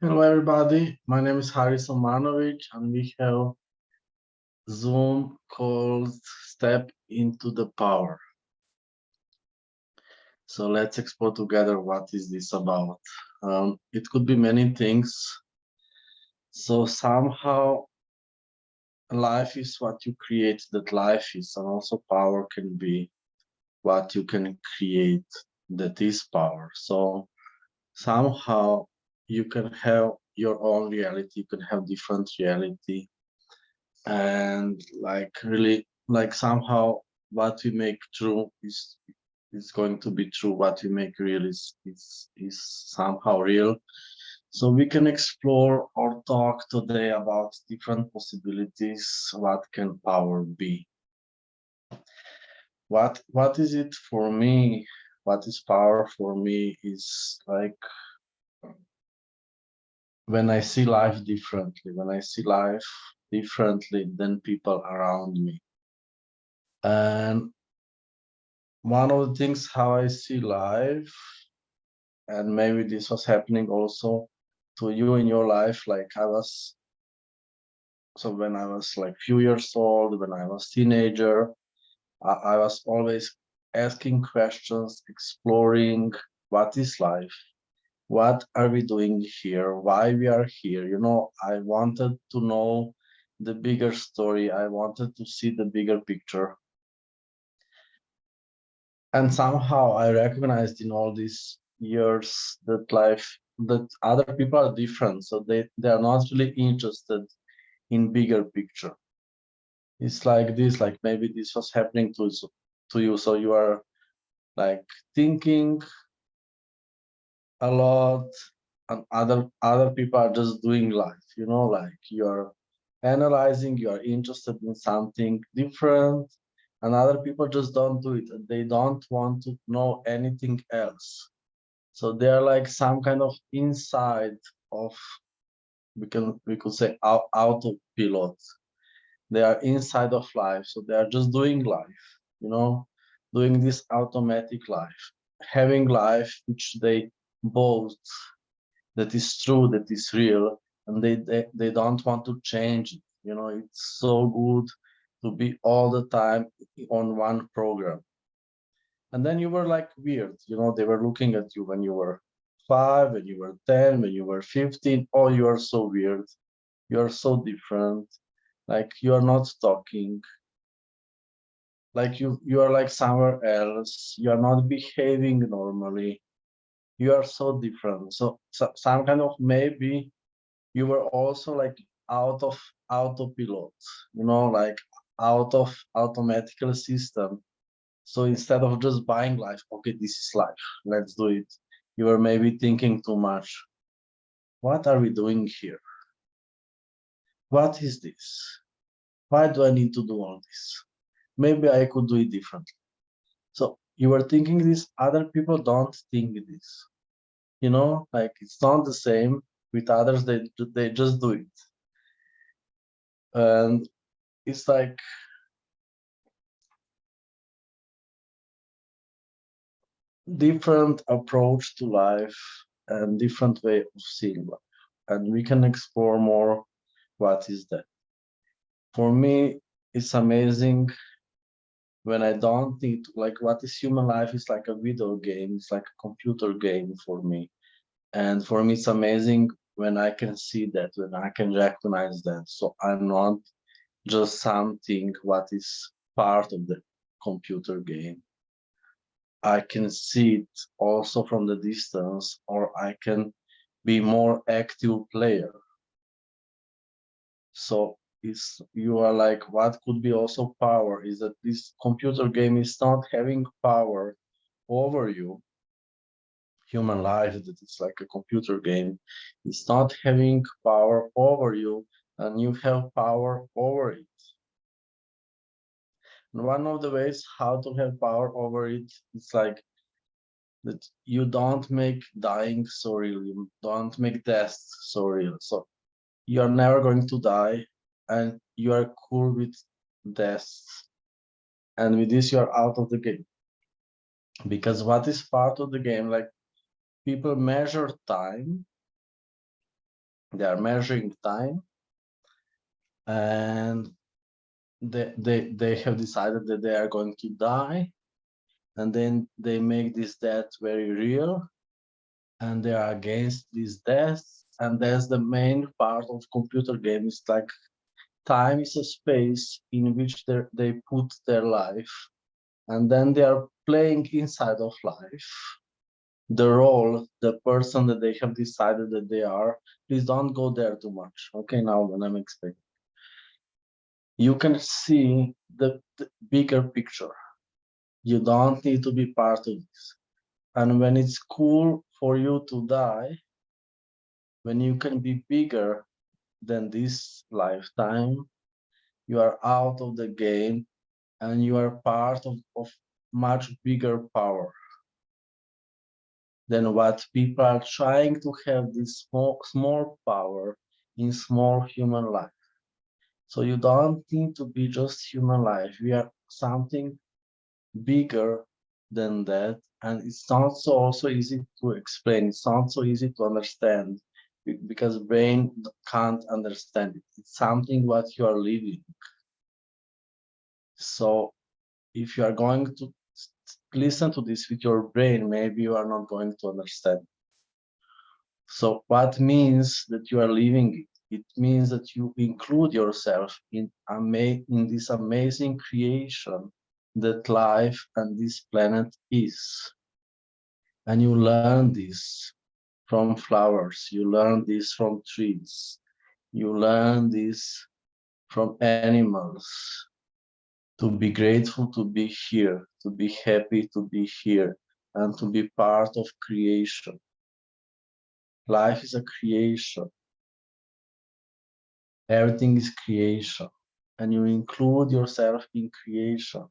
Hello, everybody. My name is Haris Omanovič, and we have Zoom called Step into the Power. So let's explore together what is this about. It could be many things. So somehow life is what you create that life is, and also power can be what you can create that is power. So somehow you can have your own reality, you can have different reality, and like really like somehow what we make true is going to be true. What we make real is somehow real. So we can explore or talk today about different possibilities. What can power be? What is it for me? What is power for me is like when I see life differently, when I see life differently than people around me. And one of the things how I see life, and maybe this was happening also to you in your life, like so when I was like few years old, when I was teenager, I was always asking questions, exploring what is life, what are we doing here, why we are here. I wanted to know the bigger story. I wanted to see the bigger picture. And somehow I recognized in all these years that other people are different, so they are not really interested in bigger picture. It's like this, like maybe this was happening to you, so you are like thinking a lot, and other people are just doing life, like you're analyzing, you are interested in something different, and other people just don't do it, and they don't want to know anything else. So they are like some kind of inside of, we could say, autopilot. They are inside of life, so they are just doing life, doing this automatic life, having life which they boast that is true, that is real, and they don't want to change it. It's so good to be all the time on one program. And then you were like weird, they were looking at you when you were 5, when you were 10, when you were 15. Oh, you are so weird, you are so different, like you are not talking, like you are like somewhere else, you are not behaving normally, you are so different. So some kind of, maybe you were also like out of autopilot, like out of automatical system. So instead of just buying life, okay, this is life, let's do it, you were maybe thinking too much. What are we doing here? What is this? Why do I need to do all this? Maybe I could do it differently. So you were thinking this, other people don't think this. Like it's not the same with others, they just do it. And it's like different approach to life and different way of seeing life. And we can explore more what is that. For me, it's amazing when I don't need to, like, what is human life is like a video game, it's like a computer game for me. And for me, it's amazing when I can see that, when I can recognize that. So I'm not just something what is part of the computer game. I can see it also from the distance, or I can be more active player. So you are like, what could be also power is that this computer game is not having power over you. Human life, that it's like a computer game, it's not having power over you, and you have power over it. And one of the ways how to have power over it is like that you don't make dying so real, you don't make death so real. So you're never going to die, and you are cool with death. And with this, you're out of the game. Because what is part of the game, like people measure time They are measuring time, and they have decided that they are going to die, and then they make this death very real, and they are against these deaths. And that's the main part of computer games. Like, time is a space in which they put their life, and then they are playing inside of life the role, the person that they have decided that they are. Please don't go there too much. Okay, now when I'm explaining, you can see the bigger picture. You don't need to be part of this. And when it's cool for you to die, when you can be bigger than this lifetime, you are out of the game and you are part of much bigger power than what people are trying to have, this small power in small human life. So you don't need to be just human life. We are something bigger than that, and it's not so easy to explain. It's not so easy to understand because brain can't understand it. It's something what you are living. So if you are going to listen to this with your brain, maybe you are not going to understand. So what means that you are living it? It means that you include yourself in this amazing creation that life and this planet is. And you learn this from flowers, you learn this from trees, you learn this from animals. To be grateful to be here, to be happy to be here, and to be part of creation. Life is a creation. Everything is creation, and you include yourself in creation.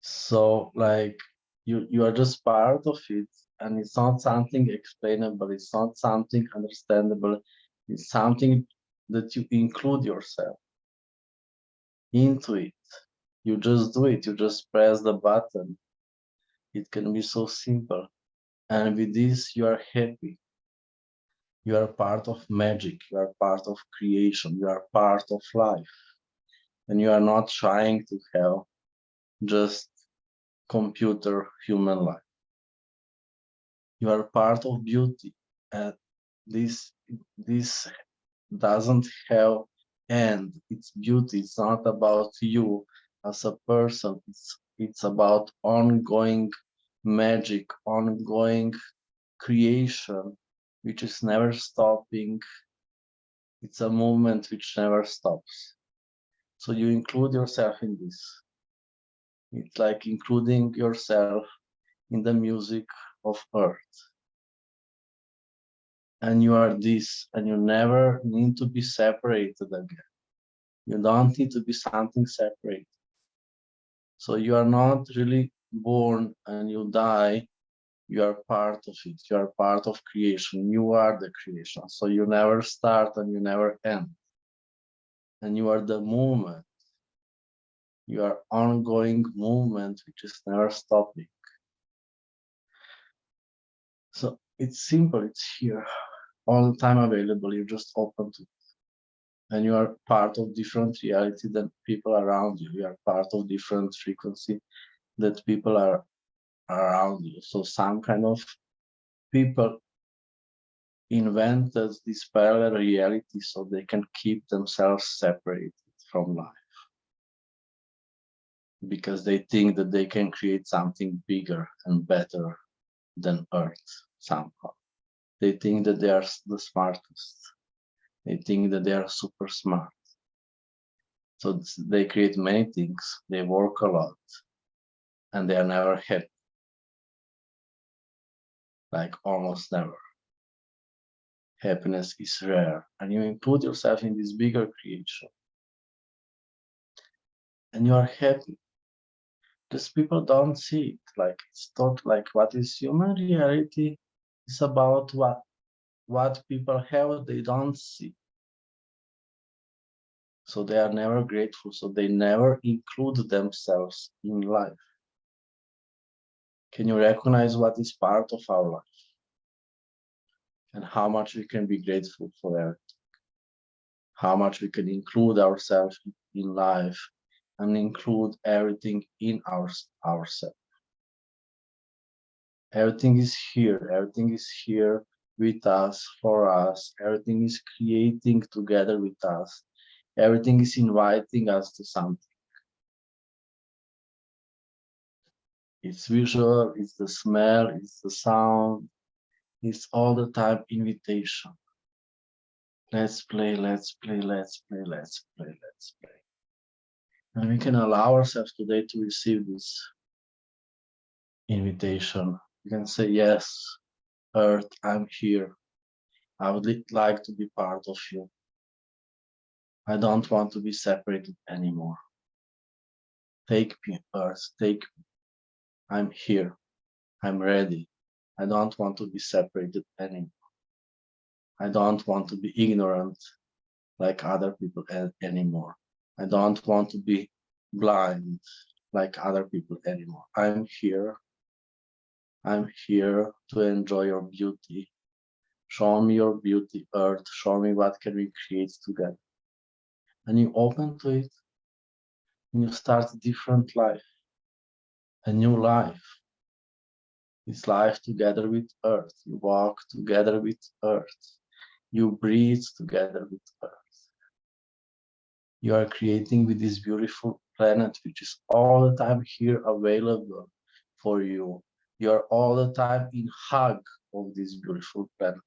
So like you are just part of it, and it's not something explainable, it's not something understandable, it's something that you include yourself into it. You just do it, you just press the button. It can be so simple, and with this you are happy. You are part of magic, you are part of creation, you are part of life, and you are not trying to have just computer human life. You are part of beauty, and this doesn't have end. It's beauty. It's not about you as a person. It's about ongoing magic, ongoing creation, which is never stopping. It's a movement which never stops. So you include yourself in this. It's like including yourself in the music of Earth. And you are this, and you never need to be separated again. You don't need to be something separate. So you are not really born and you die. You are part of it. You are part of creation. You are the creation. So you never start and you never end. And you are the movement. You are ongoing movement, which is never stopping. So it's simple. It's here, all the time available. You just open to it. And you are part of different reality than people around you. You are part of different frequency that people are around you. So some kind of people invented this parallel reality so they can keep themselves separated from life, because they think that they can create something bigger and better than Earth somehow. They think that they are the smartest. They think that they are super smart. So they create many things, they work a lot, and they are never happy. Like almost never. Happiness is rare, and you include yourself in this bigger creation. And you are happy. Because people don't see it. Like it's not like what is human reality is about what people have they don't see. So they are never grateful. So they never include themselves in life. Can you recognize what is part of our life? and how much we can be grateful for everything, how much we can include ourselves in life and include everything in ourselves. Everything is here with us, for us, everything is creating together with us, everything is inviting us to something. It's visual, it's the smell, it's the sound, it's all the time invitation. Let's play, let's play, let's play, let's play, let's play. And we can allow ourselves today to receive this invitation. You can say, yes, Earth, I'm here. I would like to be part of you. I don't want to be separated anymore. Take me, Earth, take me. I'm here. I'm ready. I don't want to be separated anymore. I don't want to be ignorant like other people anymore. I don't want to be blind like other people anymore. I'm here. I'm here to enjoy your beauty. Show me your beauty, Earth. Show me what can we create together. And you open to it, and you start a different life, a new life. This life together with Earth. You walk together with Earth. You breathe together with Earth. You are creating with this beautiful planet, which is all the time here available for you. You are all the time in hug of this beautiful planet.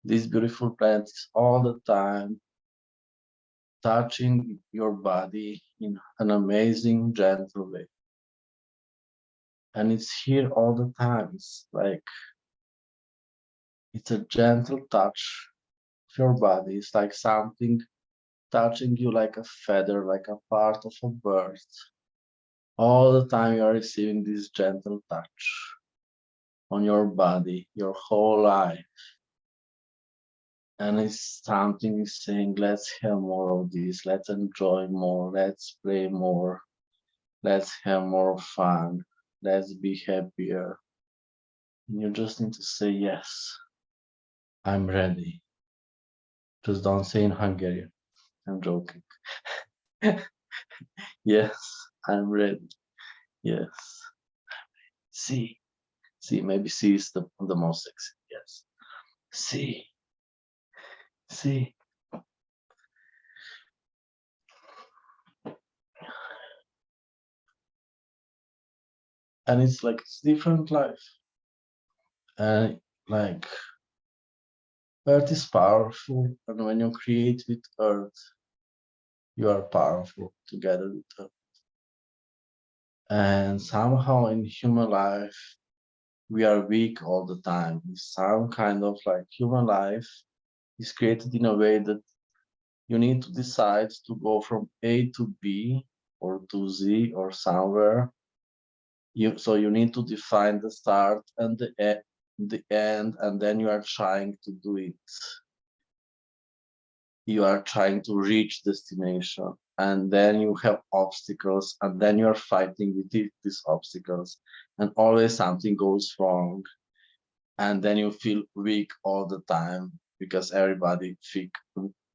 This beautiful planet is all the time touching your body in an amazing, gentle way. And it's here all the time. It's like, it's a gentle touch of your body. It's like something touching you like a feather, like a part of a bird. All the time you are receiving this gentle touch on your body, your whole life. And it's something is saying, let's have more of this, let's enjoy more, let's play more, let's have more fun, let's be happier. And you just need to say, yes, I'm ready. Just don't say in Hungarian. I'm joking. Yes, I'm ready. Yes. See, maybe see is the most sexy. Yes. See. And it's like, it's different life. And like, Earth is powerful. And when you create with Earth, you are powerful together with Earth. And somehow in human life, we are weak all the time. Some kind of like human life is created in a way that you need to decide to go from A to B or to Z or somewhere. So you need to define the start and the end, and then you are trying to do it. You are trying to reach destination, and then you have obstacles, and then you are fighting with these obstacles, and always something goes wrong, and then you feel weak all the time because everybody think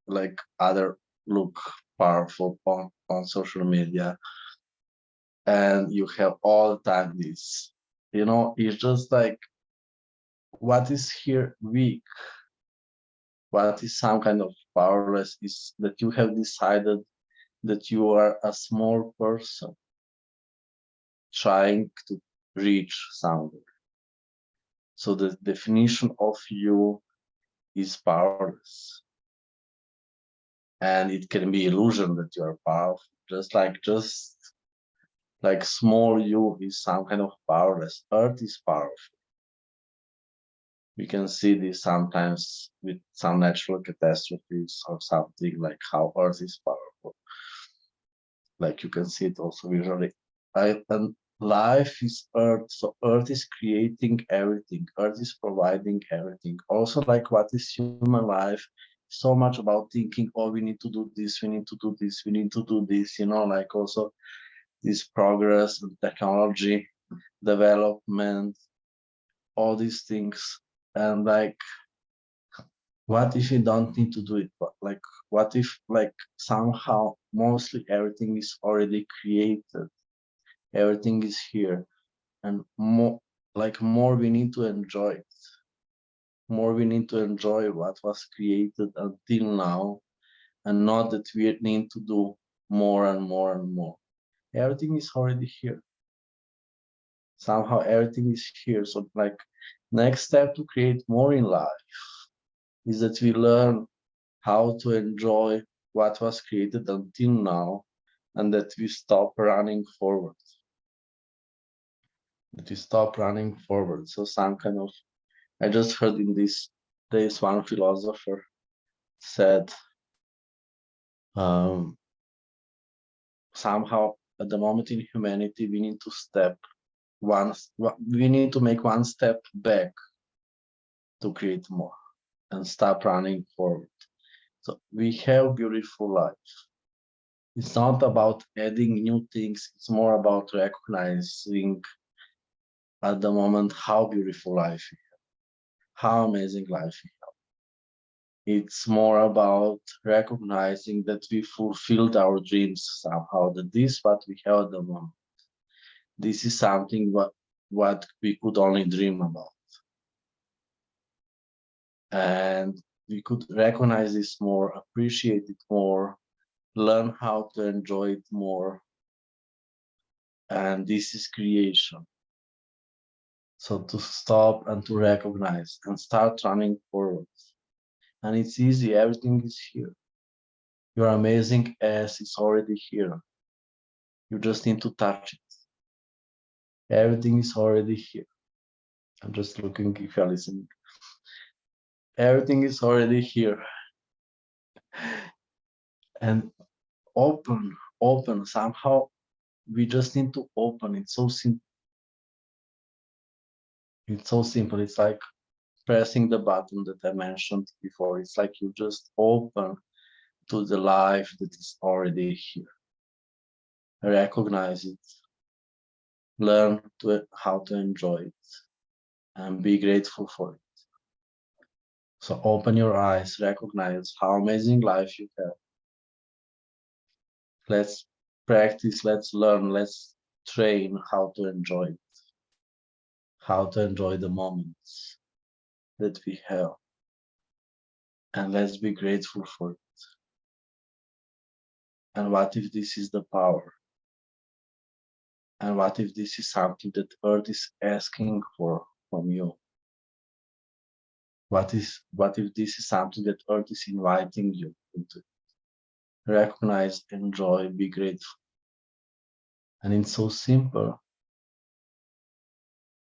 like other look powerful on social media, and you have all the time this, it's just like, what is here weak, what is some kind of powerless, is that you have decided that you are a small person trying to reach somewhere. So the definition of you is powerless. And it can be illusion that you are powerful, just like small you is some kind of powerless. Earth is powerful. We can see this sometimes with some natural catastrophes or something, like how Earth is powerful. Like you can see it also visually. And life is Earth, so Earth is creating everything. Earth is providing everything. Also, like, what is human life? So much about thinking, oh, we need to do this, we need to do this, we need to do this, like also this progress and technology, development, all these things. And like, What if you don't need to do it? But like, what if like somehow mostly everything is already created, everything is here, and more we need to enjoy it. More we need to enjoy what was created until now, and not that we need to do more and more and more. Everything is already here. Somehow everything is here. So like next step to create more in life is that we learn how to enjoy what was created until now, and that we stop running forward. That we stop running forward. So some kind of, I just heard in these days one philosopher said, somehow at the moment in humanity we need to we need to make one step back to create more and stop running forward. So we have beautiful life. It's not about adding new things, it's more about recognizing at the moment how beautiful life is, how amazing life is. It's more about recognizing that we fulfilled our dreams somehow, that this what we have at the moment. This is something what we could only dream about. And we could recognize this more, appreciate it more, learn how to enjoy it more. And this is creation. So to stop and to recognize and start running forward. And it's easy, everything is here. Your amazing ass is already here. You just need to touch it. Everything is already here. I'm just looking if you're listening. Everything is already here. And open somehow. We just need to open. It's so simple. It's so simple. It's like pressing the button that I mentioned before. It's like you just open to the life that is already here. Recognize it. Learn how to enjoy it and be grateful for it. So open your eyes, recognize how amazing life you have. Let's practice, let's learn, let's train how to enjoy it, how to enjoy the moments that we have. And let's be grateful for it. And what if this is the power? And what if this is something that Earth is asking for from you? What if this is something that Earth is inviting you into? Recognize, enjoy, be grateful. And it's so simple.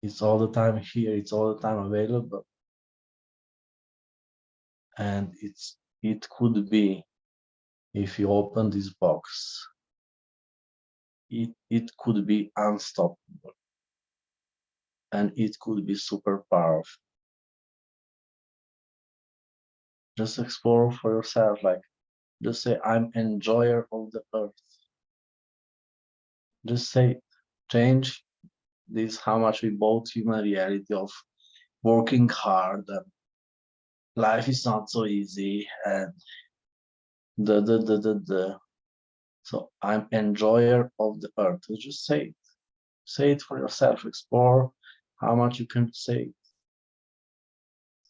It's all the time here, it's all the time available. And it could be, if you open this box, it could be unstoppable. And it could be super powerful. Just explore for yourself, like just say, I'm enjoyer of the earth. Just say, change this, how much we bought human reality of working hard and life is not so easy and so I'm enjoyer of the earth. Just say it for yourself, explore how much you can say it.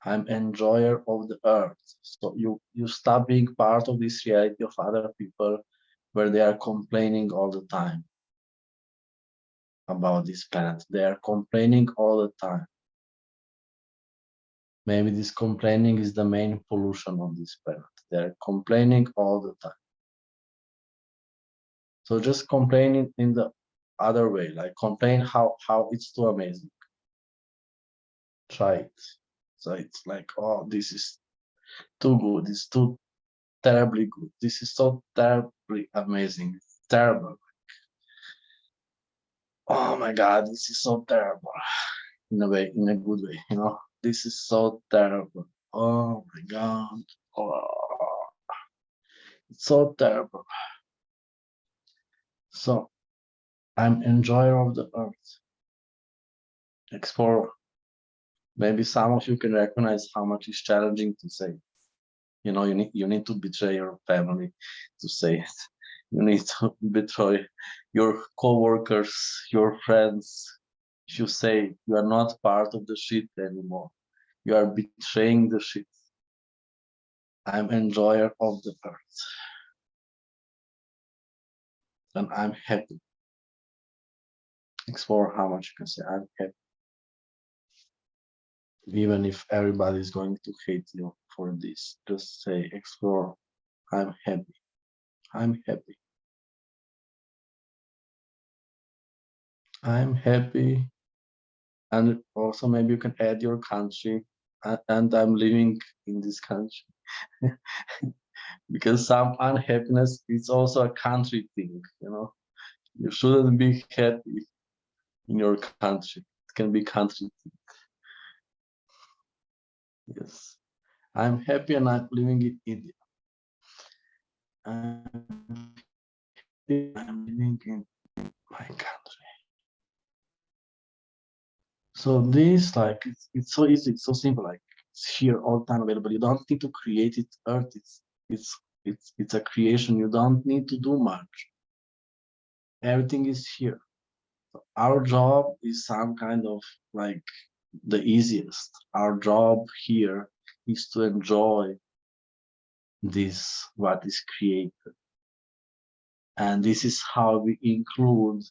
I'm enjoyer of the earth. So you stop being part of this reality of other people where they are complaining all the time about this planet. They are complaining all the time. Maybe this complaining is the main pollution on this planet. They're complaining all the time. So just complain in the other way, like complain how it's too amazing. Try it. So it's like, oh, this is too good. It's too terribly good. This is so terribly amazing. It's terrible. Oh my God, this is so terrible. In a way, in a good way, you know. This is so terrible. Oh my God. Oh, it's so terrible. So I'm enjoyer of the earth. Explore. Maybe some of you can recognize how much it's challenging to say. You know, you need to betray your family to say it. You need to betray your co-workers, your friends. If you say you are not part of the shit anymore, you are betraying the shit. I'm enjoyer of the earth. And I'm happy. Explore how much you can say I'm happy. Even if everybody is going to hate you for this, just say explore, I'm happy. I'm happy. I'm happy. And also maybe you can add your country, and I'm living in this country. Because some unhappiness is also a country thing, you know. You shouldn't be happy in your country. It can be country thing. Yes. I'm happy and I'm living in India. I'm living in my country. So this, like, it's so easy, it's so simple, like it's here all the time available. You don't need to create it. Earth, it's a creation. You don't need to do much. Everything is here. Our job is some kind of like the easiest. Our job here is to enjoy this, what is created. And this is how we include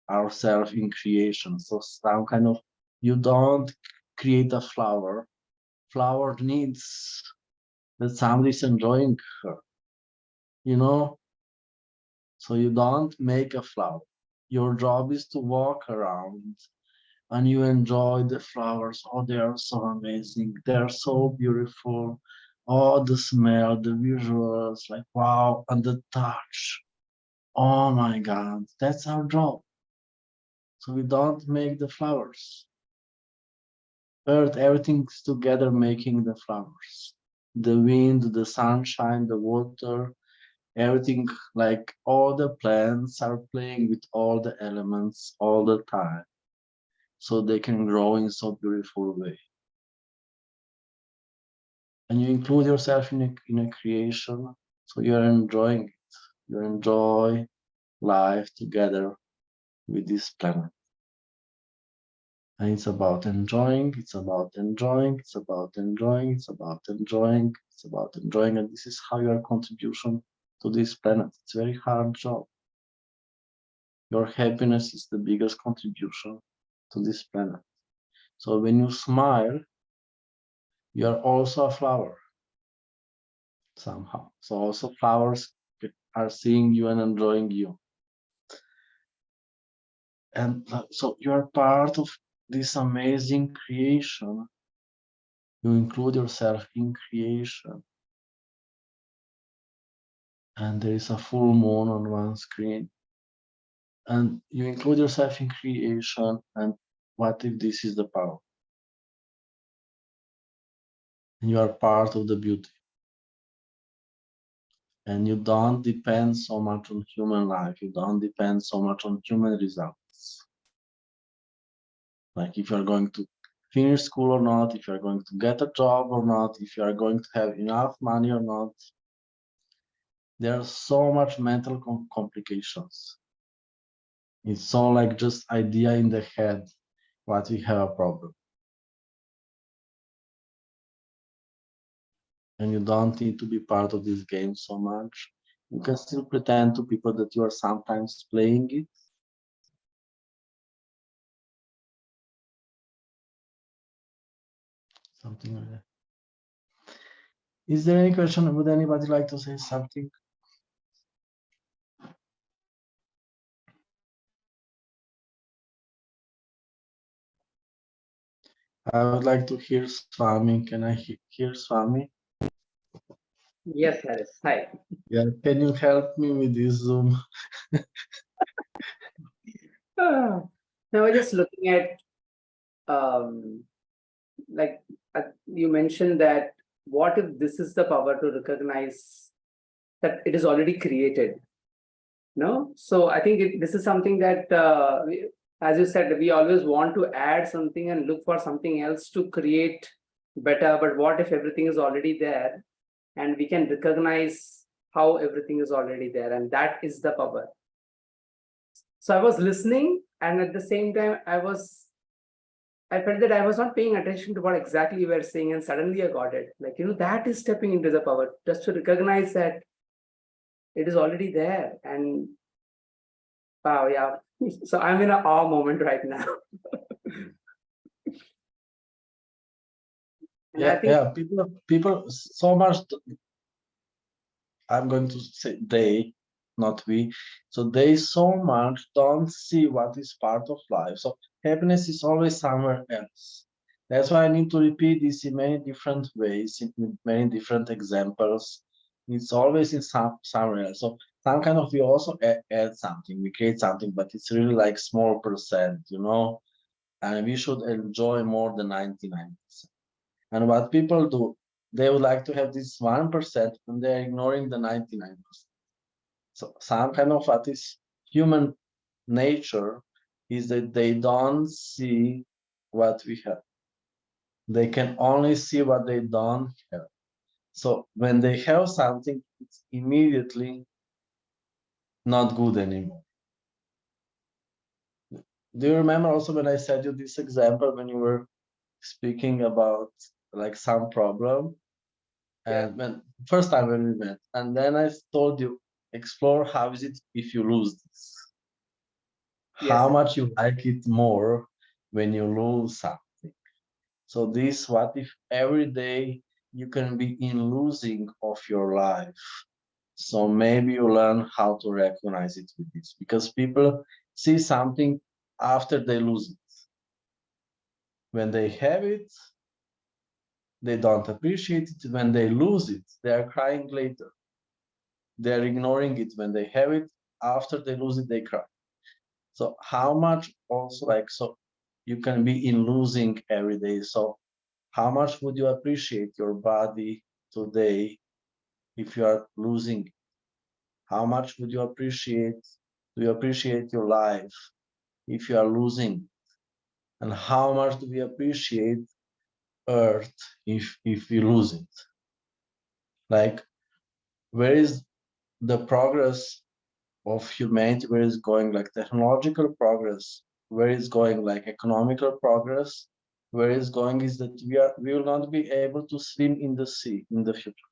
ourselves in creation. So some kind of, you don't create a flower. Flower needs that somebody's enjoying her, you know? So you don't make a flower. Your job is to walk around and you enjoy the flowers. Oh, they are so amazing. They are so beautiful. Oh, the smell, the visuals, like wow, and the touch. Oh my God, that's our job. So we don't make the flowers. Earth, everything's together making the flowers. The wind, the sunshine, the water, everything, like all the plants are playing with all the elements all the time. So they can grow in so beautiful way. And you include yourself in a creation, so you're enjoying it. You enjoy life together with this planet. And it's about enjoying, it's about enjoying, it's about enjoying, it's about enjoying, it's about enjoying, and this is how your contribution to this planet. It's a very hard job. Your happiness is the biggest contribution to this planet. So when you smile, you are also a flower somehow. So also flowers are seeing you and enjoying you. And so you are part of this amazing creation. You include yourself in creation. And there is a full moon on one screen. And you include yourself in creation. And what if this is the power? And you are part of the beauty. And you don't depend so much on human life. You don't depend so much on human results. Like if you're going to finish school or not, if you're going to get a job or not, if you are going to have enough money or not. There are so much mental complications. It's all like just idea in the head, what we have a problem. And you don't need to be part of this game so much. You can still pretend to people that you are sometimes playing it. Something like that. Is there any question? Would anybody like to say something? I would like to hear Swami. Can I hear Swami? Yes, Haris. Hi. Yeah, can you help me with this Zoom? Now we're just looking at, like you mentioned that what if this is the power to recognize that it is already created? No? So I think this is something that, as you said, we always want to add something and look for something else to create better. But what if everything is already there? and we can recognize how everything is already there, and that is the power. So I was listening, and at the same time, I felt that I was not paying attention to what exactly you were saying, and suddenly I got it. Like, that is stepping into the power, just to recognize that it is already there. And wow, yeah. So I'm in an awe moment right now. And I Yeah, think, people so much. I'm going to say they, not we. So they so much don't see what is part of life. So happiness is always somewhere else. That's why I need to repeat this in many different ways, in many different examples. It's always in somewhere else. So some kind of we also add something, we create something, but it's really like small percent, and we should enjoy more than 99%. And what people do, they would like to have this 1% and they're ignoring the 99%. So some kind of what is human nature is that they don't see what we have. They can only see what they don't have. So when they have something, it's immediately not good anymore. Do you remember also when I said you this example when you were speaking about like some problem? And when first time when we met, and then I told you, explore how is it if you lose this? How yes, much you like it more when you lose something. So this, what if every day you can be in losing of your life? So maybe you learn how to recognize it with this, because people see something after they lose it. When they have it, they don't appreciate it. When they lose it, they are crying later. They're ignoring it. When they have it, after they lose it, they cry. So how much also like, so you can be in losing every day. So how much would you appreciate your body today if you are losing? How much would you appreciate, do you appreciate your life if you are losing? And how much do we appreciate Earth if we lose it? Like, where is the progress of humanity, where is going, like technological progress, where is going, like economical progress, where is going is that we will not be able to swim in the sea in the future.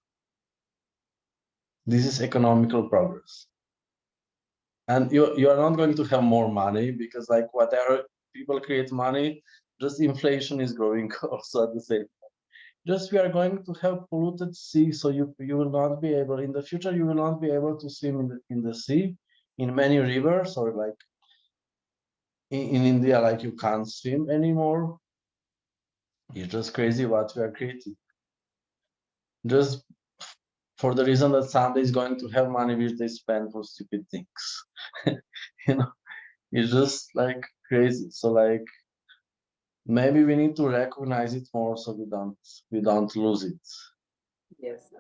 This is economical progress. And you are not going to have more money, because like whatever people create money, just inflation is growing also at the same time. Just we are going to have polluted sea, so you will not be able in the future, you will not be able to swim in the sea, in many rivers, or like in India, like you can't swim anymore. It's just crazy what we are creating. Just for the reason that somebody is going to have money which they spend for stupid things. It's just like crazy. So like maybe we need to recognize it more so we don't lose it. yes.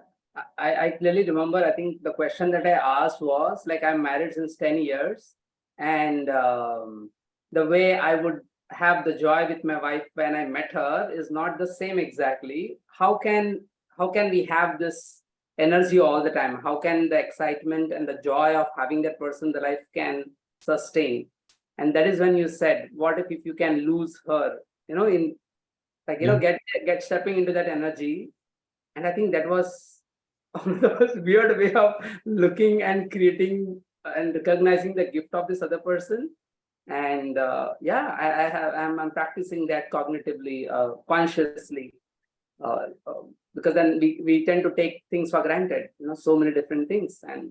I clearly remember, I think the question that I asked was like, I'm married since 10 years, and the way I would have the joy with my wife when I met her is not the same exactly. How can we have this energy all the time? How can the excitement and the joy of having that person in the life can sustain? And that is when you said, what if you can lose her, in like, Yeah. get stepping into that energy. And I think that was one of the most weird way of looking and creating and recognizing the gift of this other person. And yeah, I'm practicing that cognitively, consciously, because then we tend to take things for granted, so many different things. And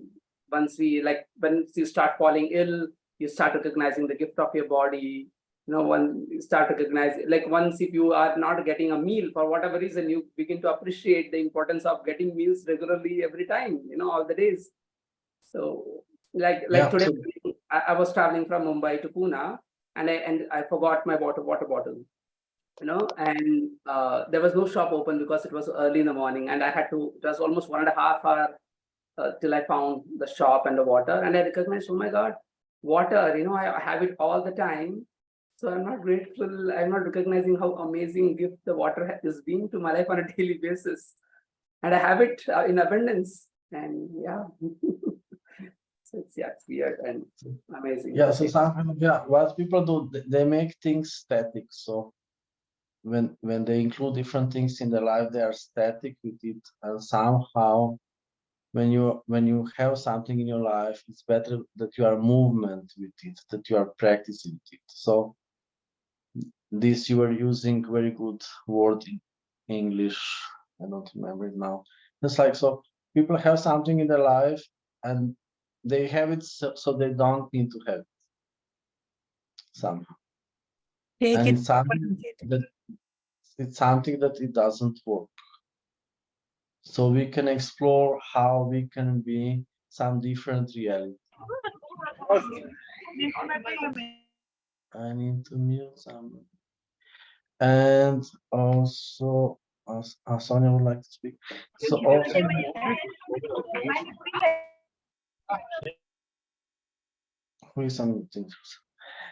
once you start falling ill, you start recognizing the gift of your body. When you start recognizing, like, once if you are not getting a meal for whatever reason, you begin to appreciate the importance of getting meals regularly every time, all the days. So like Yeah. today, So I was traveling from Mumbai to Pune, and I forgot my water bottle, and there was no shop open because it was early in the morning, and it was almost 1.5 hours till I found the shop and the water, and I recognized, oh my God, water, I have it all the time. So I'm not grateful, I'm not recognizing how amazing gift the water has been to my life on a daily basis. and I have it in abundance. And yeah, so it's weird and amazing. Yeah, so sometimes, yeah, what people do, they make things static. So when they include different things in their life, they are static with it, and somehow when you have something in your life, it's better that you are movement with it, that you are practicing it. So this, you are using very good word in English. I don't remember it now. It's like, so people have something in their life and they have it so they don't need to have it somehow. Take And it. it's something that it doesn't work. So we can explore how we can be some different reality. I need to mute some. And also, Sonia would like to speak. So also, who is unmuting?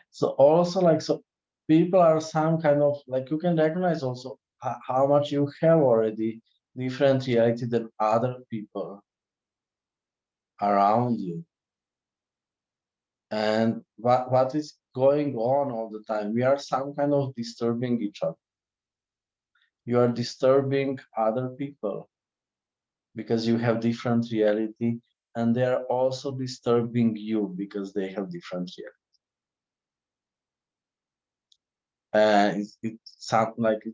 So also, like, so people are some kind of, like, you can recognize also how much you have already different reality than other people around you. And what is going on all the time? We are some kind of disturbing each other. You are disturbing other people because you have different reality, and they are also disturbing you because they have different reality. It sounds like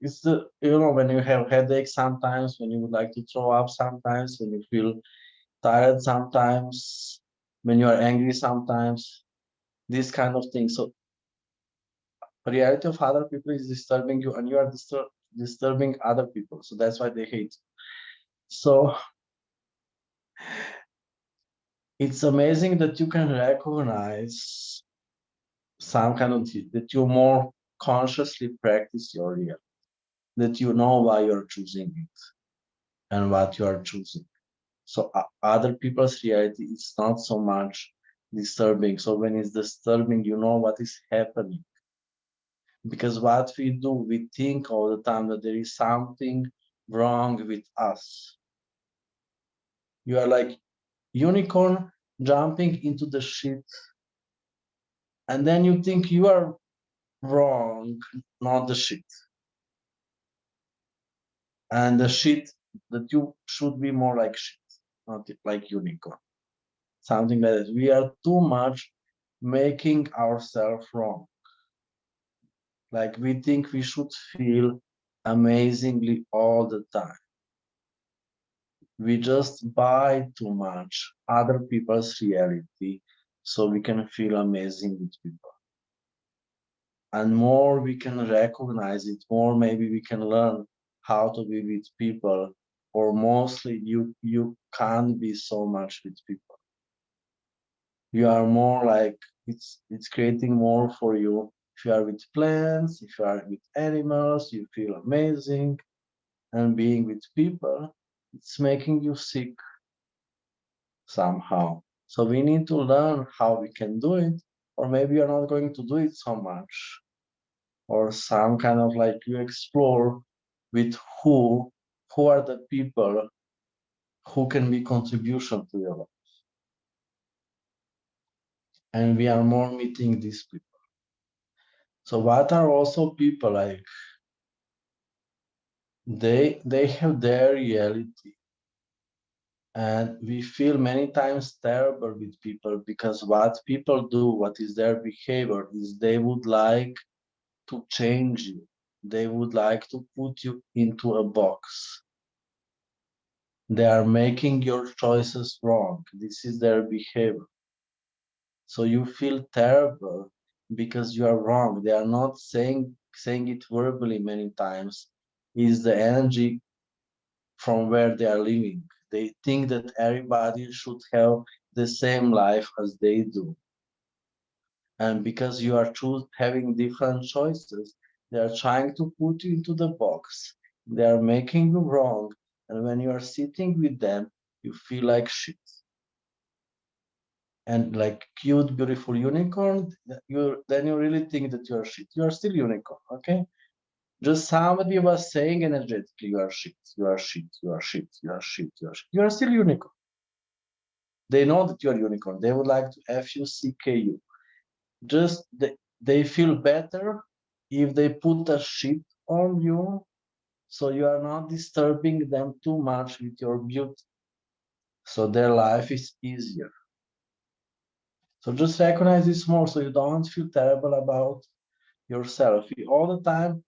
it's the, you know, when you have headache sometimes, when you would like to throw up sometimes, when you feel tired sometimes, when you are angry sometimes, this kind of thing. So reality of other people is disturbing you, and you are disturbing other people. So that's why they hate. So it's amazing that you can recognize some kind of that you more consciously practice your reality, that you know why you're choosing it and what you are choosing. So other people's reality is not so much disturbing. So when it's disturbing, you know what is happening. Because what we do, we think all the time that there is something wrong with us. You are like unicorn jumping into the shit, and then you think you are wrong, not the shit. And the shit, that you should be more like shit, not like unicorn. Something like that. We are too much making ourselves wrong. Like we think we should feel amazingly all the time. We just buy too much other people's reality so we can feel amazing with people. And more we can recognize it, more maybe we can learn how to be with people, or mostly you can't be so much with people. You are more like, it's creating more for you. If you are with plants, if you are with animals, you feel amazing. And being with people, it's making you sick somehow. So we need to learn how we can do it, or maybe you're not going to do it so much, or some kind of, like, you explore with who are the people who can be contribution to your life. And we are more meeting these people. So what are also people like? They have their reality, and we feel many times terrible with people because what people do, what is their behavior, is they would like to change you. They would like to put you into a box. They are making your choices wrong. This is their behavior. So you feel terrible because you are wrong. They are not saying it verbally many times. Is the energy from where they are living. They think that everybody should have the same life as they do. And because you are having different choices, they are trying to put you into the box. They are making you wrong. And when you are sitting with them, you feel like shit. And like cute, beautiful unicorn, then you really think that you are shit. You are still unicorn, okay? Just somebody was saying energetically, you are shit, you are shit, you are shit, you are shit, you are shit. You are still unicorn. They know that you are unicorn. They would like to FUCK. Just they feel better if they put a shit on you, so you are not disturbing them too much with your beauty. So their life is easier. So just recognize this more, so you don't feel terrible about yourself. We all the time,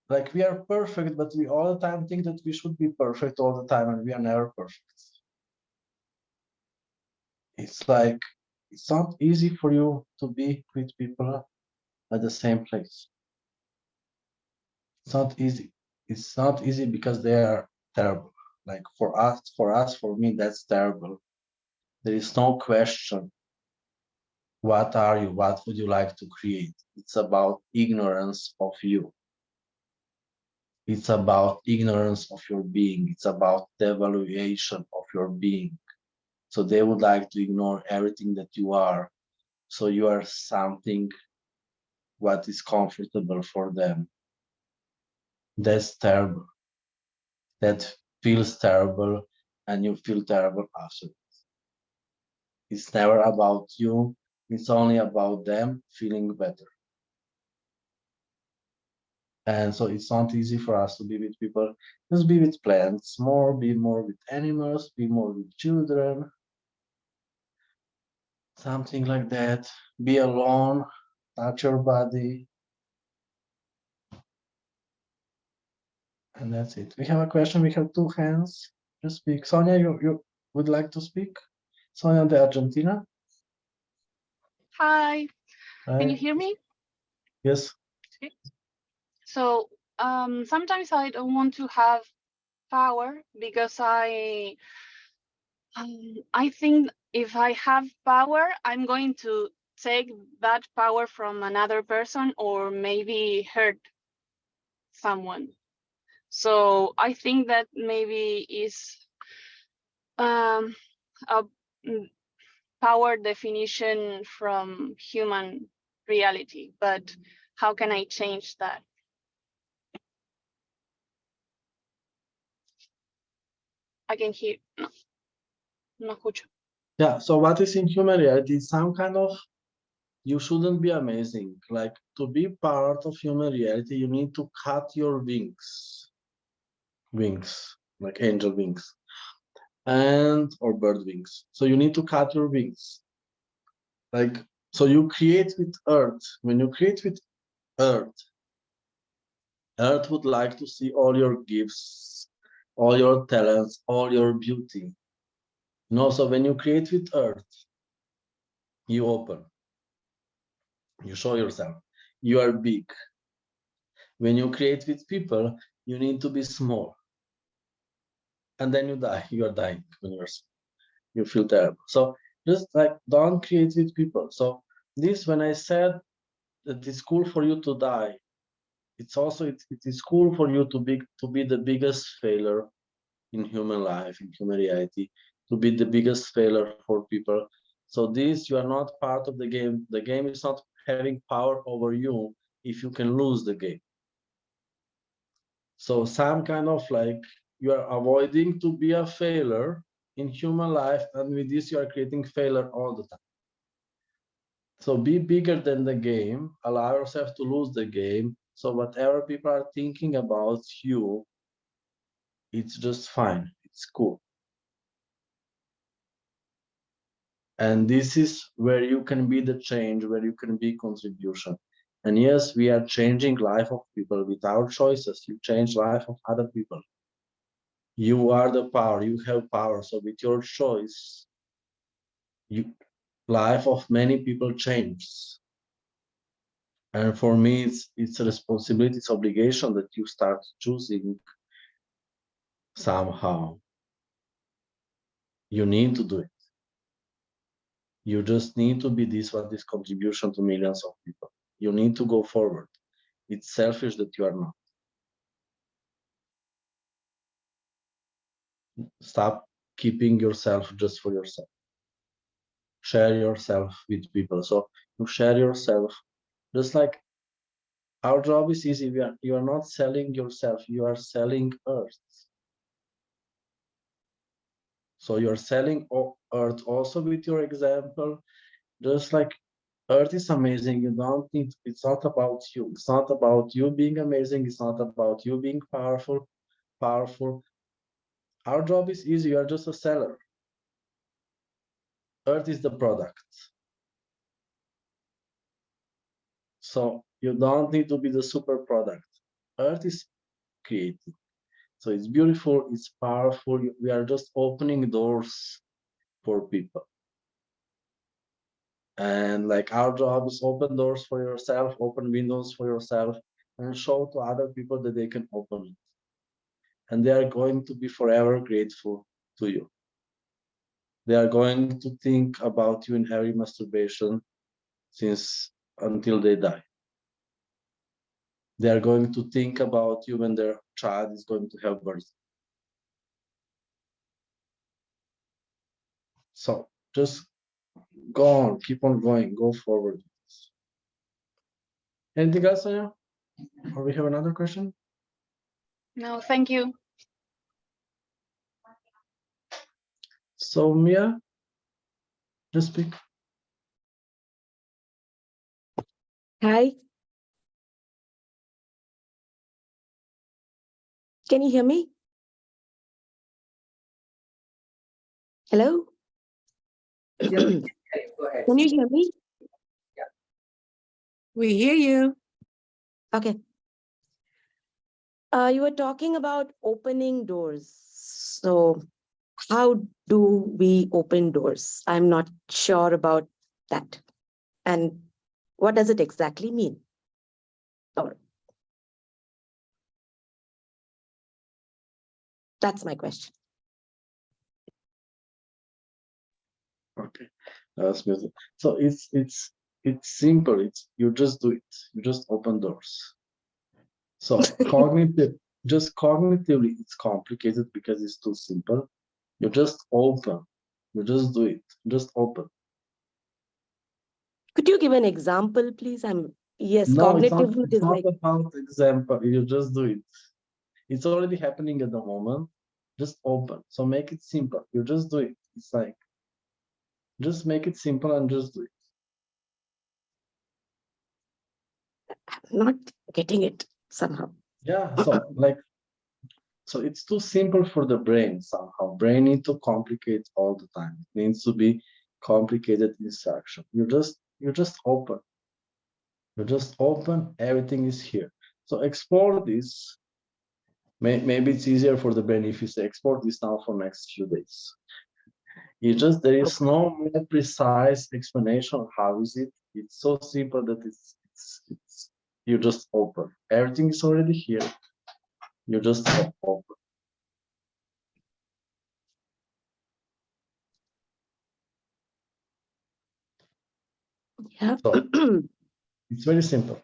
like, we are perfect, but we all the time think that we should be perfect all the time, and we are never perfect. It's like, it's not easy for you to be with people at the same place. It's not easy. It's not easy because they are terrible. Like, for me, that's terrible. There is no question. What are you? What would you like to create? It's about ignorance of you. It's about ignorance of your being. It's about devaluation of your being. So they would like to ignore everything that you are. So you are something what is comfortable for them. That's terrible. That feels terrible, and you feel terrible after. It's never about you. It's only about them feeling better. And so it's not easy for us to be with people. Just be with plants more, be more with animals, be more with children. Something like that. Be alone, touch your body. And that's it. We have a question. We have two hands. Just speak. Sonia, you would like to speak? Sonia de Argentina. Hi, Hi. can you hear me? Yes. Okay. So sometimes I don't want to have power because I think if I have power, I'm going to take that power from another person or maybe hurt someone. So I think that maybe is a power definition from human reality, but how can I change that? I can hear, no escucho. Yeah, so what is in human reality? Some kind of, you shouldn't be amazing. Like, to be part of human reality, you need to cut your wings, like angel wings, or bird wings. So you need to cut your wings. Like, so you create with earth. When you create with earth, earth would like to see all your gifts, all your talents, all your beauty. So when you create with earth, you open, you show yourself, you are big. When you create with people, you need to be small, and then you die. You are dying when you feel terrible. So just like, don't create with people. So this, when I said that it's cool for you to die, it's also it is cool for you to be the biggest failure in human life, in human reality, to be the biggest failure for people. So this, you are not part of the game. The game is not having power over you if you can lose the game. So some kind of, like, you are avoiding to be a failure in human life, and with this you are creating failure all the time. So be bigger than the game, allow yourself to lose the game. So whatever people are thinking about you, it's just fine, it's cool. And this is where you can be the change, where you can be contribution. And yes, we are changing life of people with our choices. You change life of other people. You are the power, you have power. So with your choice, life of many people changes. And for me, it's a responsibility, it's obligation that you start choosing somehow. You need to do it. You just need to be this contribution to millions of people. You need to go forward. It's selfish that you are not. Stop keeping yourself just for yourself. Share yourself with people. So you share yourself, just like Our job is easy. You are not selling yourself, you are selling Earth. So you're selling Earth also with your example, just like Earth is amazing. You don't need, it's not about you. It's not about you being amazing. It's not about you being powerful. Our job is easy. You are just a seller. Earth is the product. So you don't need to be the super product. Earth is creative. So it's beautiful, it's powerful. We are just opening doors for people. And like our job is open doors for yourself, open windows for yourself, and show to other people that they can open it. And they are going to be forever grateful to you. They are going to think about you in every masturbation until they die. They are going to think about you when their child is going to have birth. So just go on, keep on going, go forward. Anything else, Sonia? Or we have another question? No, thank you. So Mia, just speak. Hi. Can you hear me? Hello? Yeah, go ahead. Can you hear me? We hear you. Okay. You were talking about opening doors. So how do we open doors? I'm not sure about that. And what does it exactly mean? Or that's my question. Okay, that's beautiful. So it's simple. It's you just do it. You just open doors. So cognitively, it's complicated because it's too simple. You just open. You just do it. Just open. Could you give an example, please? Yes, No, it's cognitively it is not like about example. You just do it. It's already happening at the moment. Just open. So make it simple. You just do it. It's like just make it simple and just do it. I'm not getting it somehow. Yeah. So it's too simple for the brain somehow. Brain needs to complicate all the time. It needs to be complicated instruction. You just open. You just open. Everything is here. So explore this. Maybe it's easier for the brain if you say export this now for next few days. There is no more precise explanation of how is it. It's so simple that it's you just open. Everything is already here. You just open. Yeah. So it's very simple.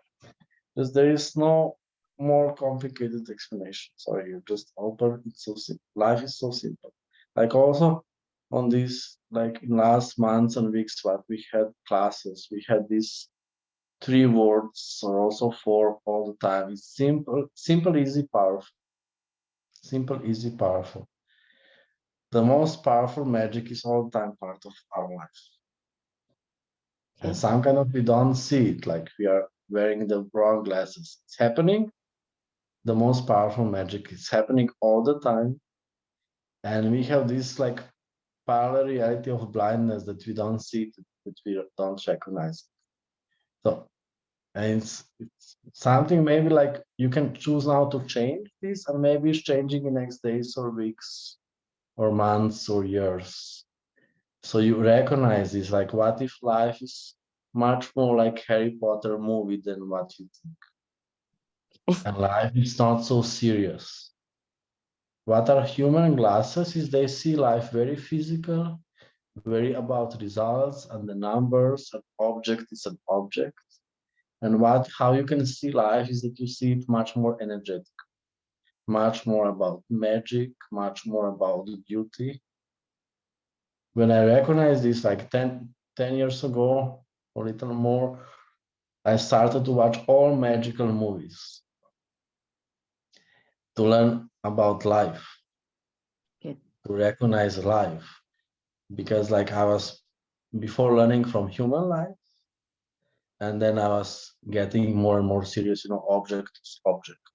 Because there is no more complicated explanation. Sorry, you just open. It's so simple. Life is so simple. Like also on these, like in last months and weeks, what we had classes, we had these 3 words or also 4 all the time. It's simple, easy, powerful. Simple, easy, powerful. The most powerful magic is all the time part of our life. And some kind of we don't see it, like we are wearing the wrong glasses. It's happening. The most powerful magic is happening all the time. And we have this like parallel reality of blindness that we don't see it, that we don't recognize. So, and it's something maybe like you can choose now to change this, and maybe it's changing in next days or weeks or months or years. So you recognize this, like what if life is much more like Harry Potter movie than what you think? And life is not so serious. What are human glasses is they see life very physical, very about results and the numbers. An object is an object. And how you can see life is that you see it much more energetic, much more about magic, much more about beauty. When I recognized this like 10 years ago or little more, I started to watch all magical movies to learn about life, Okay. to recognize life, because like I was before learning from human life, and then I was getting more and more serious, object is object,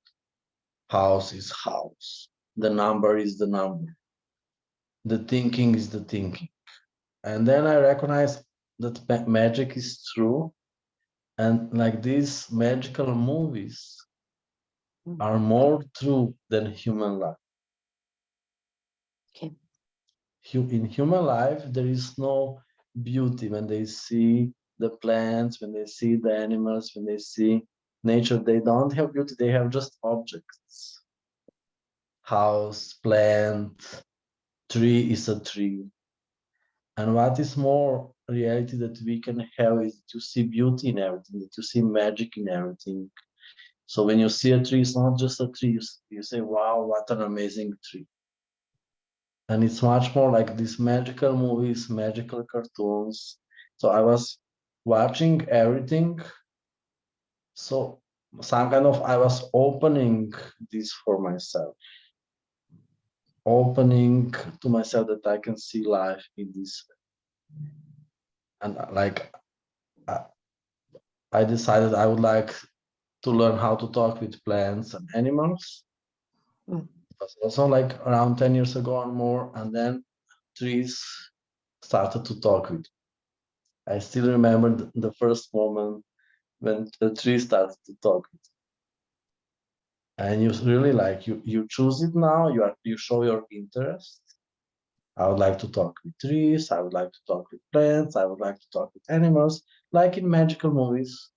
house is house, the number is the number, the thinking is the thinking. And then I recognized that magic is true, and like these magical movies are more true than human life. Okay. In human life, there is no beauty when they see the plants, when they see the animals, when they see nature. They don't have beauty, they have just objects. House, plant, tree is a tree. And what is more reality that we can have is to see beauty in everything, to see magic in everything. So when you see a tree, it's not just a tree. You say, wow, what an amazing tree. And it's much more like these magical movies, magical cartoons. So I was watching everything. So I was opening this for myself, opening to myself that I can see life in this way. And like I decided I would like to learn how to talk with plants and animals. Mm. It was also like around 10 years ago or more, and then trees started to talk with me. I still remember the first moment when the tree starts to talk, and you really like you choose it now. You show your interest. I would like to talk with trees. I would like to talk with plants. I would like to talk with animals, like in magical movies.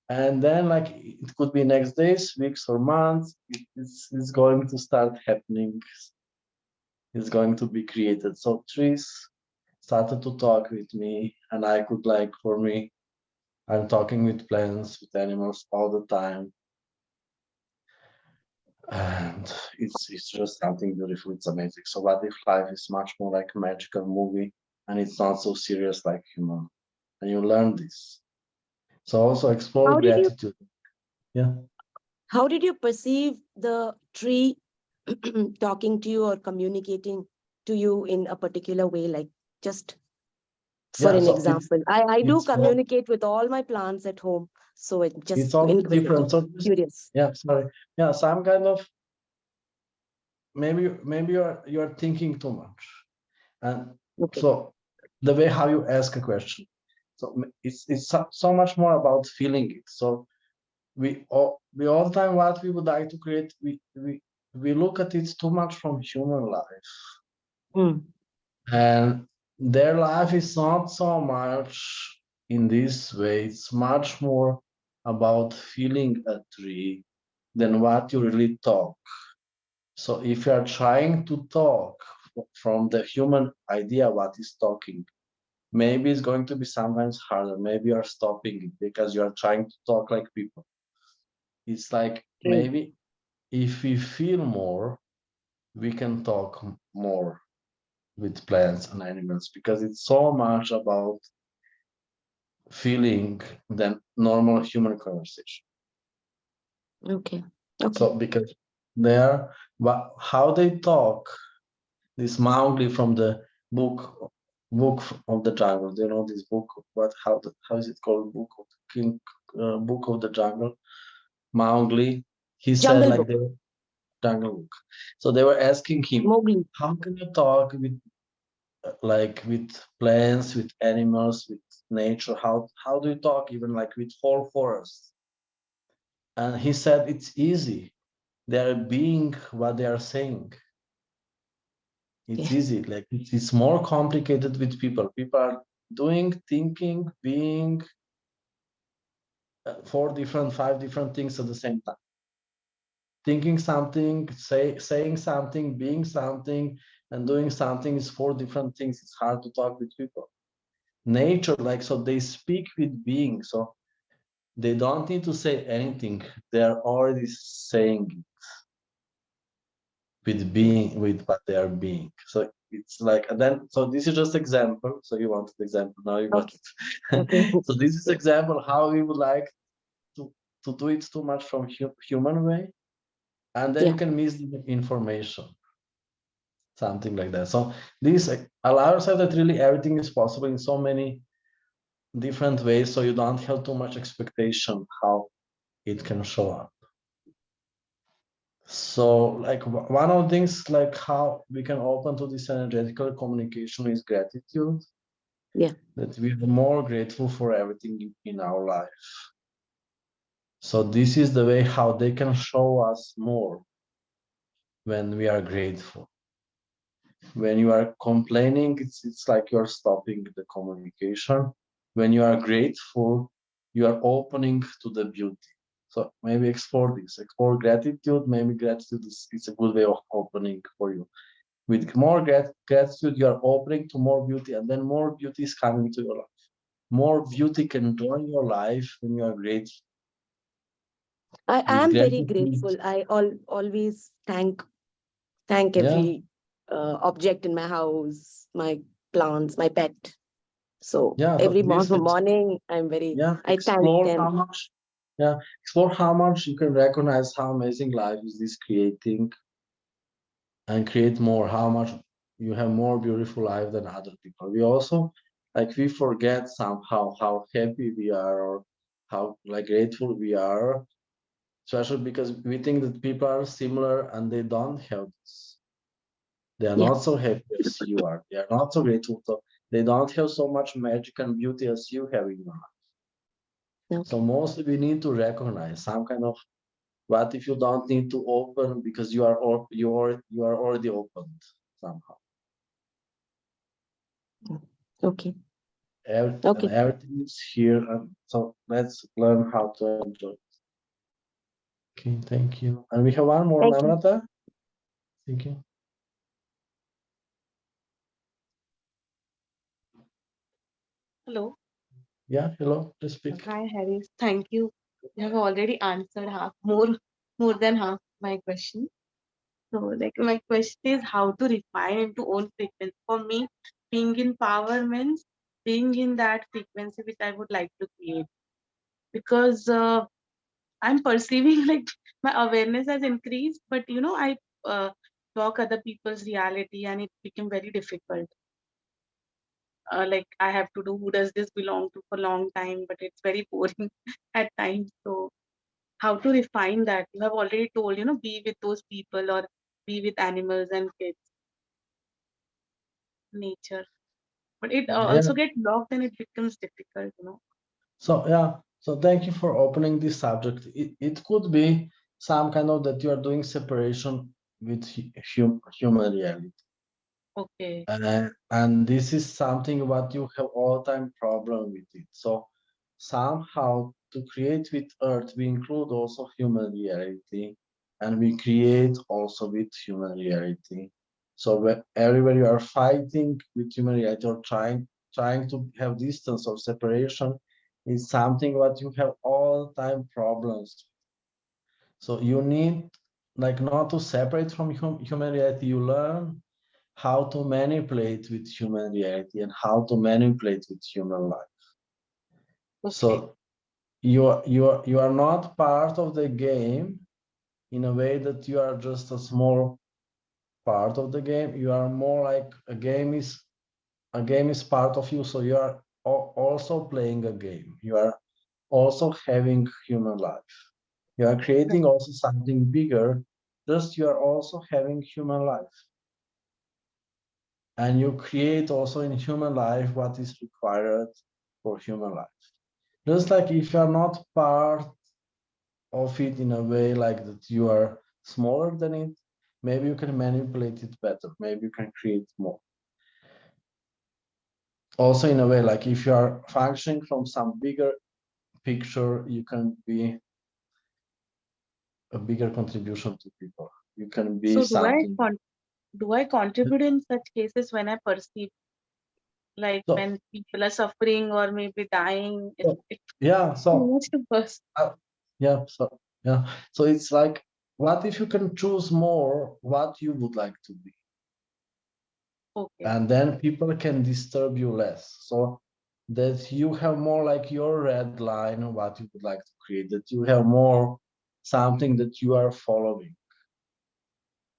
And then, like it could be next days, weeks, or months. It's going to start happening. It's going to be created. So trees started to talk with me, and I could like for me, I'm talking with plants, with animals all the time. And it's just something beautiful. It's amazing. So what if life is much more like a magical movie, and it's not so serious like human? And you learn this. So also explore How did you gratitude. Yeah. how did you perceive the tree talking to you or communicating to you in a particular way? Like just for Yeah. an So example, I do it's communicate with all my plants at home. So it just also different. So curious. yeah, sorry. Yeah, some kind of maybe you're thinking too much. And Okay. so the way how you ask a question. So it's so much more about feeling it. So we all the time what we would like to create, we look at it too much from human life, Mm. and their life is not so much in this way. It's much more about feeling a tree than what you really talk. So if you are trying to talk from the human idea what is talking, maybe it's going to be sometimes harder. Maybe you are stopping it because you are trying to talk like people. It's like maybe if we feel more, we can talk more with plants and animals, because it's so much about feeling than normal human conversation. Okay. Okay. So because they're how they talk, this Mowgli from the book of the jungle. Do you know this book? How is it called? Book of the jungle. Mowgli. He said Jungle like Book, the jungle book. So they were asking him, Mowgli. how can you talk with like with plants, with animals, with nature? How do you talk even like with whole forests? And he said it's easy. They are being what they are saying. It's Yeah. easy. Like it's more complicated with people. People are doing, thinking, being five different things at the same time. Thinking something, saying something, being something, and doing something is four different things. It's hard to talk with people. Nature, like so, they speak with being, so they don't need to say anything. They are already saying it. with being, with what they are being. So it's like, and then, so this is just example. So you wanted example, now you got Okay. it. So this is example how we would like to do it too much from human way, and then you can miss the information, something like that. So this allows us that really everything is possible in so many different ways, so you don't have too much expectation how it can show up. So like one of the things like how we can open to this energetical communication is gratitude. Yeah. That we are more grateful for everything in our life. So this is the way how they can show us more when we are grateful. When you are complaining, it's like you're stopping the communication. When you are grateful, you are opening to the beauty. So maybe explore this, explore gratitude. Maybe gratitude is a good way of opening for you. With more gratitude, you are opening to more beauty, and then more beauty is coming to your life. More beauty can join your life when you are grateful. I With am very gratitude, grateful. I always thank yeah, every object in my house, my plants, my pet. So yeah. So every this, morning, I'm very, yeah, I thank explore how them. much, yeah, explore how much you can recognize how amazing life is this creating, and create more. How much you have more beautiful life than other people. We also like we forget somehow how happy we are, or how like grateful we are, especially because we think that people are similar and they don't have this. They are Yeah. not so happy as you are. They are not so grateful. So they don't have so much magic and beauty as you have in your life. Okay. So mostly we need to recognize some kind of, what if you don't need to open because you are already opened somehow. Okay. And Okay. everything is here, and so let's learn how to enjoy. Okay, thank you. And we have one more, Thank you. Namrata. Thank you. Hello. Yeah, hello, please speak. Hi, Haris. Thank you. You have already answered more than half my question. So, like, my question is how to refine into own frequency. For me, being in power means being in that frequency which I would like to create. Because I'm perceiving like my awareness has increased, but I talk other people's reality and it became very difficult. Like I have to do who does this belong to for a long time, but it's very boring at times. So how to refine that? You have already told, be with those people or be with animals and kids, nature. But it Yeah. also get locked and it becomes difficult. So yeah. So thank you for opening this subject. It could be some kind of that you are doing separation with human reality. Okay. And this is something what you have all time problem with it. So somehow to create with earth, we include also human reality, and we create also with human reality. So everywhere you are fighting with human reality, or trying to have distance or separation, is something what you have all time problems. So you need like not to separate from human reality. You learn how to manipulate with human reality and how to manipulate with human life. Okay. So you are not part of the game in a way that you are just a small part of the game. You are more like a game is part of you. So you are also playing a game. You are also having human life. You are creating also something bigger. Just you are also having human life. And you create also in human life what is required for human life. Just like if you are not part of it in a way like that you are smaller than it, maybe you can manipulate it better, maybe you can create more. Also in a way like if you are functioning from some bigger picture, you can be a bigger contribution to people. You can be So something. do I contribute in such cases when I perceive like So, when people are suffering or maybe dying? yeah, so Too much to burst. yeah, so it's like what if you can choose more what you would like to be? Okay. And then people can disturb you less. So that you have more like your red line, what you would like to create, that you have more something that you are following.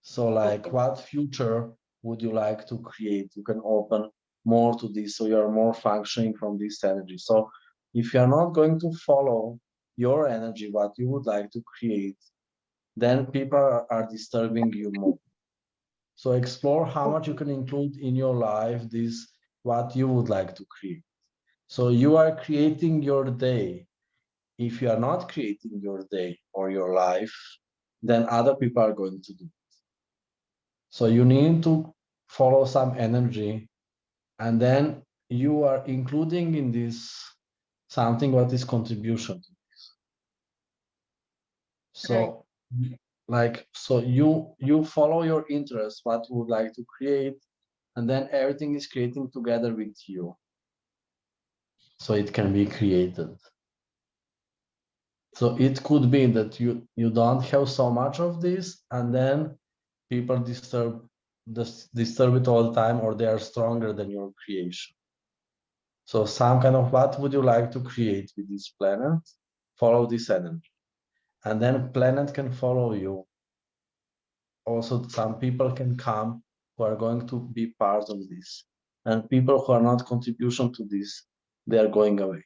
So like, Okay. what future would you like to create? You can open more to this, so you're more functioning from this energy. So if you're not going to follow your energy, what you would like to create, then people are disturbing you more. So explore how much you can include in your life this, what you would like to create. So you are creating your day. If you are not creating your day or your life, then other people are going to do. So you need to follow some energy, and then you are including in this something what is contribution to this. So like, so you follow your interest, what you would like to create, and then everything is creating together with you. So it can be created. So it could be that you don't have so much of this, and then people disturb it all the time, or they are stronger than your creation. So some kind of, what would you like to create with this planet? Follow this energy, and then planet can follow you. Also, some people can come who are going to be part of this, and people who are not contribution to this, they are going away.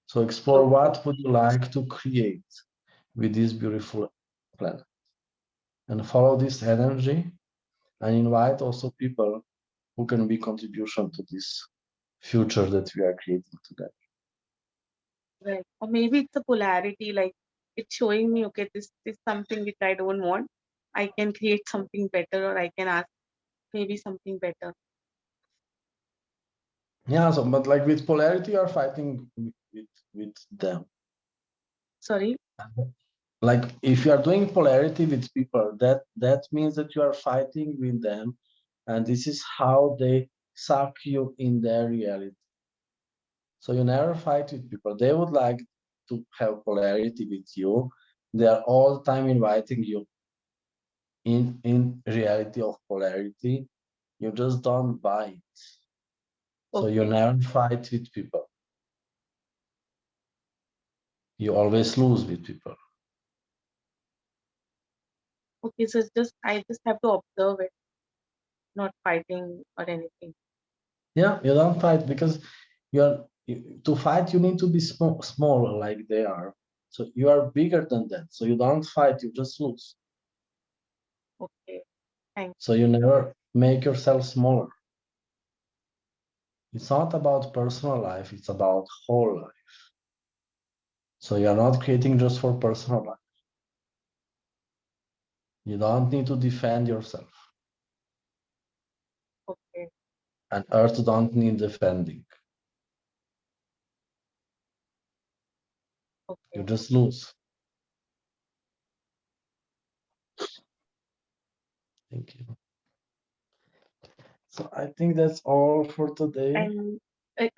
So explore what would you like to create with this beautiful planet, and follow this energy, and invite also people who can be contribution to this future that we are creating together. Right. Or maybe it's a polarity, like it's showing me, okay, this is something which I don't want. I can create something better, or I can ask maybe something better. Yeah, so but like with polarity, you are fighting with them. Sorry. Like if you are doing polarity with people, that means that you are fighting with them, and this is how they suck you in their reality. So you never fight with people. They would like to have polarity with you. They are all the time inviting you in reality of polarity. You just don't buy it. So you Okay. never fight with people. You always lose with people. Okay. So it's just I just have to observe it, not fighting or anything. Yeah, you don't fight because to fight you need to be small like they are. So you are bigger than that. So you don't fight, you just lose. Okay. Thanks. So you never make yourself smaller. It's not about personal life, it's about whole life. So you're not creating just for personal life. You don't need to defend yourself. Okay. And Earth don't need defending. You Okay. just lose. Thank you. So I think that's all for today. And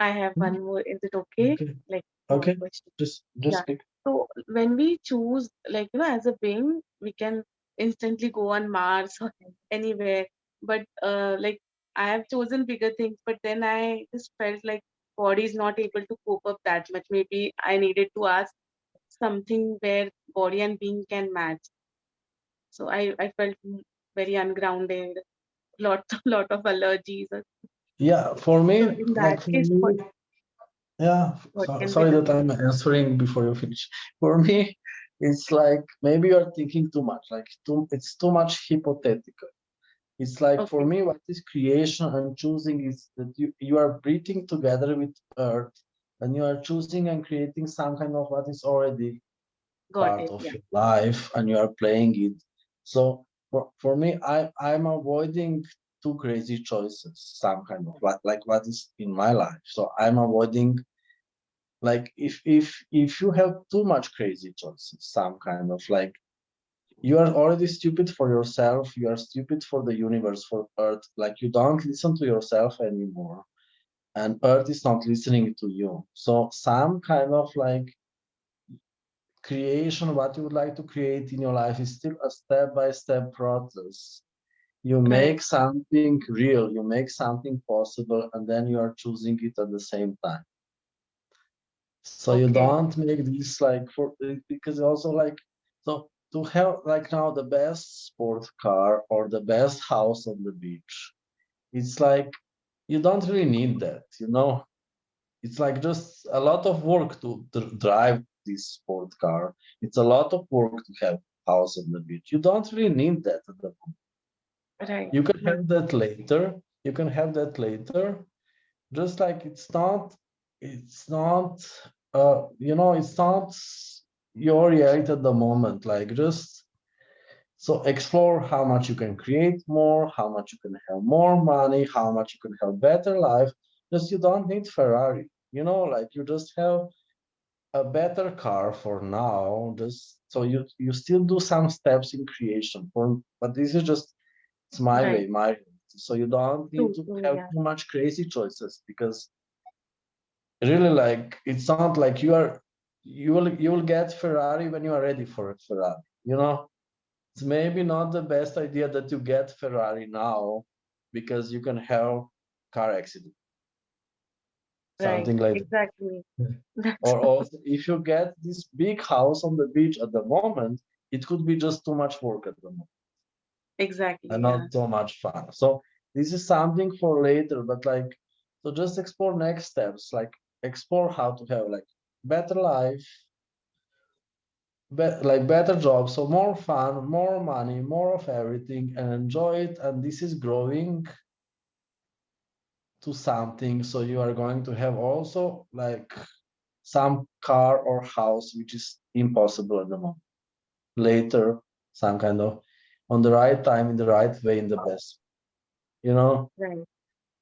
I have one more. Is it okay? Okay. Like small Okay. question. Just Yeah. speak. So when we choose, like, as a being, we can instantly go on Mars or anywhere. But like I have chosen bigger things, but then I just felt like body is not able to cope up that much. Maybe I needed to ask something where body and being can match. So I felt very ungrounded, lot of allergies. Yeah, for me, So in that like for case, me, yeah, what can be sorry done? that I'm answering before you finish. For me, it's like maybe you're thinking too much, like it's too much hypothetical. It's like for Okay, me, what is creation and choosing is that you are breathing together with Earth, and you are choosing and creating some kind of what is already got part it. of Yeah. your life, and you are playing it. So for me, I'm avoiding too crazy choices, some kind of what is in my life. So I'm avoiding, like, if you have too much crazy choices, some kind of like, you are already stupid for yourself, you are stupid for the universe, for Earth, like you don't listen to yourself anymore, and Earth is not listening to you. So some kind of like, creation, what you would like to create in your life is still a step-by-step process. You Right. make something real, you make something possible, and then you are choosing it at the same time. So you Okay. don't make this like for, because also like, so to have like now the best sport car or the best house on the beach, it's like you don't really need that, you know. It's like just a lot of work to drive this sport car. It's a lot of work to have house on the beach. You don't really need that at the moment. Right. You can have that later. You can have that later. Just like it's not, you know, it's not your reality at the moment. Like just so explore how much you can create more, how much you can have more money, how much you can have better life. Just you don't need Ferrari, you know, like you just have a better car for now. Just so you still do some steps in creation for, but this is just it's my Right. way, my so you don't need to True, have yeah. too much crazy choices because really like it's not like you will get Ferrari when you are ready for a Ferrari, you know. It's maybe not the best idea that you get Ferrari now because you can have car accident, Right. something like that. Exactly. That's Or also if you get this big house on the beach at the moment, it could be just too much work at the moment exactly, and yeah. not so much fun. So this is something for later, but like so just explore next steps, like explore how to have like better life, like better job, so more fun, more money, more of everything, and enjoy it. And this is growing to something. So you are going to have also like some car or house, which is impossible at the moment. Later, some kind of on the right time, in the right way, in the best, you know. Right.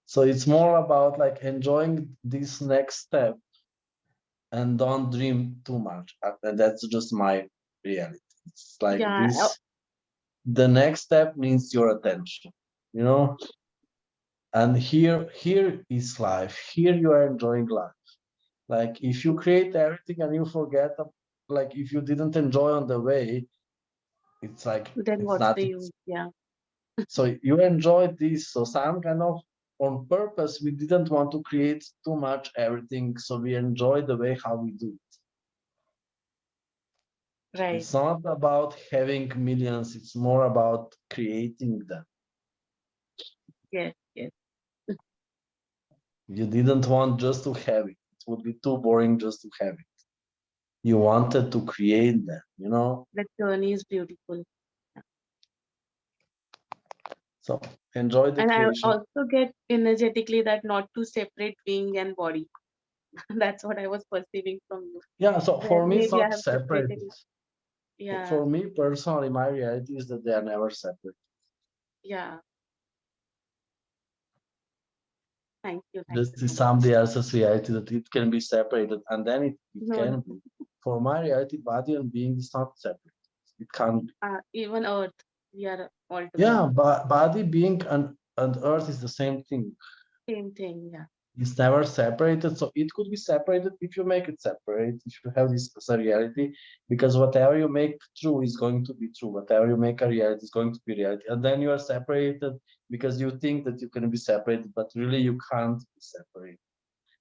So it's more about like enjoying this next step and don't dream too much. And that's just my reality. It's like Yeah. this. The next step needs your attention, you know. And here is life. Here you are enjoying life. Like if you create everything and you forget, like if you didn't enjoy on the way, it's like Then it's what's the nothing. use? Yeah. So you enjoyed this. So some kind of on purpose, we didn't want to create too much everything. So we enjoy the way how we do it. Right. It's not about having millions, it's more about creating them. Yes. Yes. You didn't want just to have it. It would be too boring just to have it. You wanted to create them, you know? The journey is beautiful. So enjoy the And I creation. also get energetically that not to separate being and body. That's what I was perceiving from you. Yeah, so Where for me, it's maybe I not have separated separated. it. Yeah. For me personally, my reality is that they are never separate. Yeah. Thank you. Thank This you is so much. somebody else's reality that it can be separated, and then it No, can be. For my reality, body and being is not separate. It can't be. even Earth, we are all Yeah, together. but body, being, and earth is the same thing. Same thing. Yeah. It's never separated. So it could be separated if you make it separate, if you have this as a reality, because whatever you make true is going to be true. Whatever you make a reality is going to be reality. And then you are separated because you think that you can be separated, but really you can't be separated.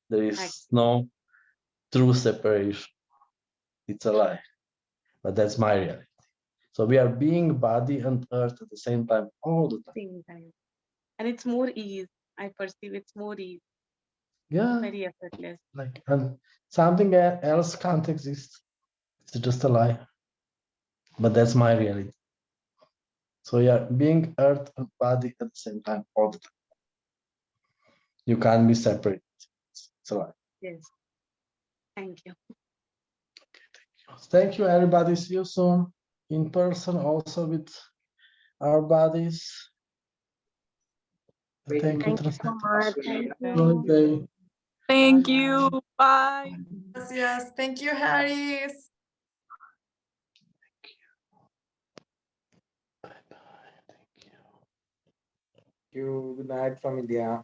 There is no true separation. It's a lie. But that's my reality. So we are being body and earth at the same time all the time. Same time. And it's more ease. I perceive it's more ease. Yeah. Very effortless. Like, and something else can't exist. It's just a lie. But that's my reality. So yeah, being earth and body at the same time all the time. You can't be separate. It's a lie. Yes. Thank you. Thank you, everybody. See you soon in person, also with our bodies. Thank you, Thank you so Transcending. much. Thank Good you. day. Thank you. Bye. Gracias. Thank you, Haris. Thank you. Good night from India.